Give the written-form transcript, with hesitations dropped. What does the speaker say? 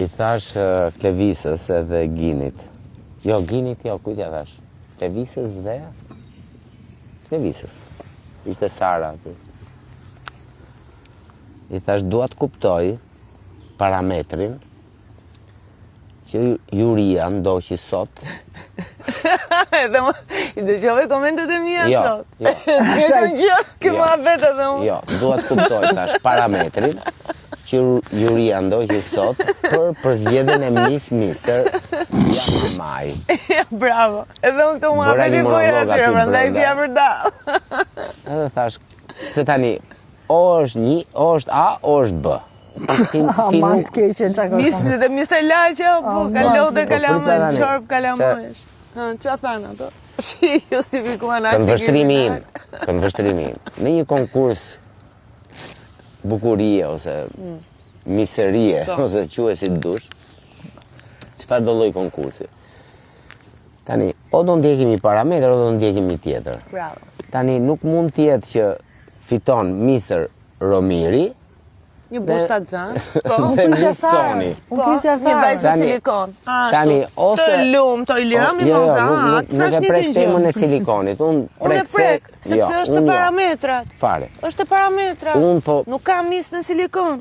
I thash Klevisës edhe Ginit. Jo, Ginit jo, kujtja thash? Klevisës dhe... Klevisës. Ishte Sara aty. I thash, dua të kuptoj parametrin që juria ndoqi sot. Edhe i dëgjove komentet e mia sot. Jo. Vetëm gjë që mua vet edhe unë. Jo, dua të kuptoj tash parametrin që juria ndoqi sot për zgjedhjen e Mister Jan Maj. Bravo. Edhe unë këto mua vet i bëj aty, prandaj vija për dall. Edhe thash, se tani o është një, o është A, o është B. Ma të keqen qa kërkon. Dhe Mr. Laqe, po, kalodër, kalamën, qorp, kalamësh. Qa thanë ato? Si justifikuan Këndvështrimi im. Në një konkurs bukurie ose miserie, ose quhe si dush, çfarë do lloj konkursi? Tani, o do ndjekim i parametër, o do ndjekim i tjetër. Bravo. Tani, nuk mund t'jetë që fiton Mr. Romiri, një bushta zanë, dhe Miss Soni. Një vajzë me silikon. Tani, ose... Të lumë, të ilirami moza, nuk e prek temën e silikonit. Unë e prek, sepse është të parametrat. Fare. është të parametrat. Nuk ka mis me silikon.